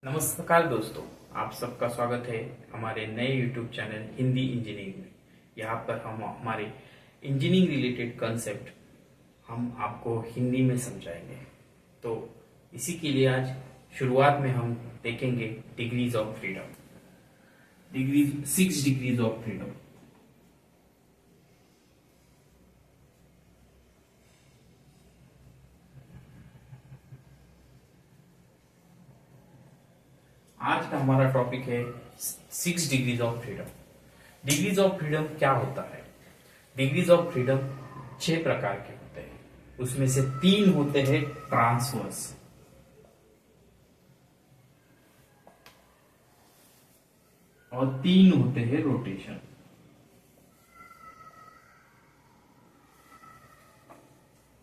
नमस्कार दोस्तों, आप सबका स्वागत है हमारे नए YouTube चैनल हिंदी इंजीनियरिंग में। यहाँ पर हम हमारे इंजीनियरिंग रिलेटेड कंसेप्ट हम आपको हिंदी में समझाएंगे। तो इसी के लिए आज शुरुआत में हम देखेंगे degrees of freedom. Degrees 6 degrees of freedom. आज का हमारा टॉपिक है 6 degrees of freedom. Degrees of freedom क्या होता है? डिग्रीज ऑफ फ्रीडम 6 प्रकार के होते हैं। उसमें से 3 होते हैं ट्रांसवर्स और 3 होते हैं रोटेशन।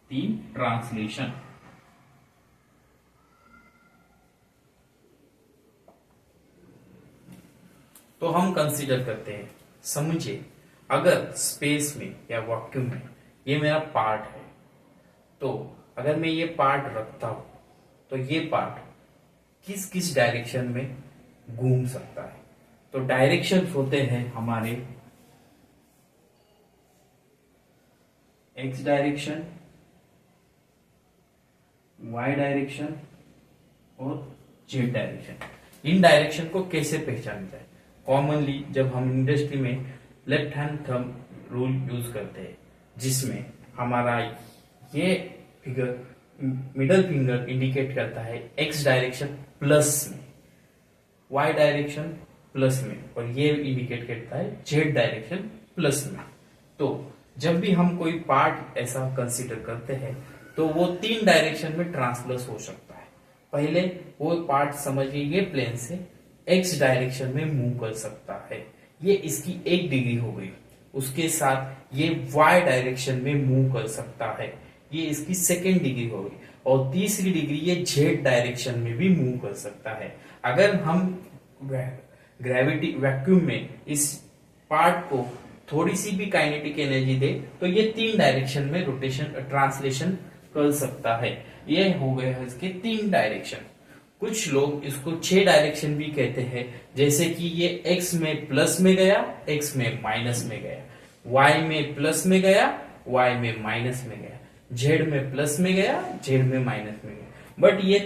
तीन ट्रांसलेशन। तो हम कंसीडर करते हैं, समझिए अगर स्पेस में या वैक्यूम में ये मेरा पार्ट है, तो अगर मैं ये पार्ट रखता हूं तो ये पार्ट किस किस डायरेक्शन में घूम सकता है। तो डायरेक्शन होते हैं हमारे एक्स डायरेक्शन, वाई डायरेक्शन और जेड डायरेक्शन। इन डायरेक्शन को कैसे पहचाना जाए? कॉमनली जब हम इंडस्ट्री में left hand thumb rule use करते हैं, जिसमें हमारा ये फिगर मिडल फिंगर इंडिकेट करता है एक्स डायरेक्शन प्लस में, वाई डायरेक्शन प्लस में, और ये इंडिकेट करता है जेड डायरेक्शन प्लस में। तो जब भी हम कोई पार्ट ऐसा कंसीडर करते हैं तो वो 3 डायरेक्शन में ट्रांसवर्स हो सकता है। पहले वो पार्ट समझिए ये प्लेन से एक्स डायरेक्शन में मूव कर सकता है, ये इसकी 1 डिग्री हो गई। उसके साथ ये वाई डायरेक्शन में मूव कर सकता है, ये इसकी 2nd डिग्री हो गई। और तीसरी डिग्री ये जेड डायरेक्शन में भी मूव कर सकता है। अगर हम ग्रेविटी वैक्यूम में इस पार्ट को थोड़ी सी भी काइनेटिक एनर्जी दे तो ये 3 डायरेक्शन में रोटेशन ट्रांसलेशन कर सकता है। ये हो गए हैं इसके 3 डायरेक्शन। कुछ लोग इसको 6 डायरेक्शन भी कहते हैं, जैसे कि ये एक्स में प्लस में गया, एक्स में माइनस में गया, वाई में प्लस में गया, वाई में माइनस में गया, जेड में प्लस में गया, जेड में माइनस में गया। बट ये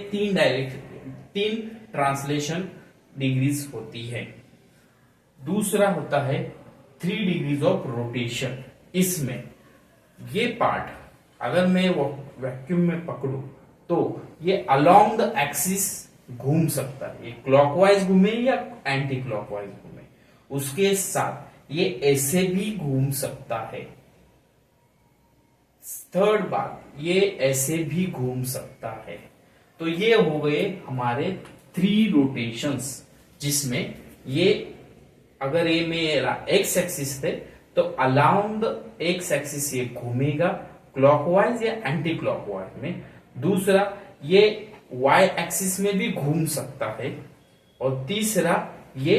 3 ट्रांसलेशन डिग्रीज होती है। दूसरा होता है 3 डिग्रीज ऑफ रोटेशन। इसमें ये पार्ट अगर मैं वैक्यूम में पकड़ू तो ये अलोंग द एक्सिस घूम सकता है, ये क्लॉकवाइज घूमे या एंटी क्लॉकवाइज घूमे। उसके साथ ये ऐसे भी घूम सकता है। थर्ड बात, ये ऐसे भी घूम सकता है। तो ये हो गए हमारे 3 रोटेशंस, जिसमें ये अगर ये मेरा एक्स एक्सिस थे तो अलाउंग द एक्स एक्सिस ये घूमेगा क्लॉकवाइज या एंटी क्लॉकवाइज में। दूसरा, ये वाई एक्सिस में भी घूम सकता है। और तीसरा, ये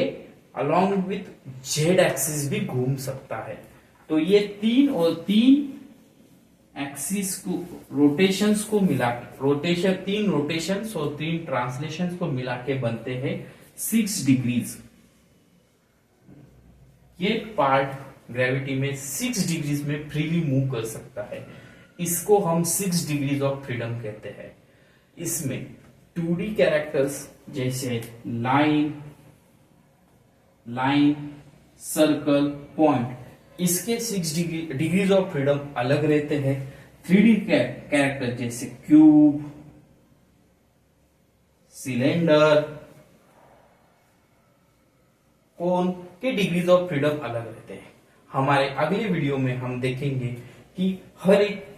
अलोंग विथ जेड एक्सिस भी घूम सकता है। तो ये 3 एक्सिस को रोटेशंस को मिला, 3 रोटेशंस और 3 ट्रांसलेशंस को मिला के बनते हैं 6 डिग्रीज। ये पार्ट ग्रेविटी में 6 डिग्रीज में फ्रीली मूव कर सकता है। इसको हम 6 डिग्रीज ऑफ फ्रीडम कहते हैं। इसमें 2D कैरेक्टर्स जैसे लाइन, सर्कल, पॉइंट, इसके 6 डिग्रीज ऑफ फ्रीडम अलग रहते हैं। 3D कैरेक्टर जैसे क्यूब, सिलेंडर, कोन के डिग्रीज ऑफ फ्रीडम अलग रहते हैं। हमारे अगले वीडियो में हम देखेंगे कि हर एक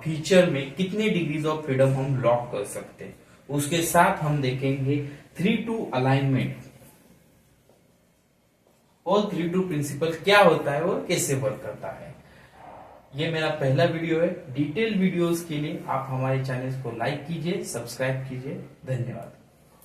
फीचर में कितने डिग्रीज ऑफ फ्रीडम हम लॉक कर सकते हैं। उसके साथ हम देखेंगे 3-2 अलाइनमेंट और 3-2 प्रिंसिपल क्या होता है और कैसे वर्क करता है। ये मेरा पहला वीडियो है। डिटेल वीडियोस के लिए आप हमारे चैनल को लाइक कीजिए, सब्सक्राइब कीजिए। धन्यवाद।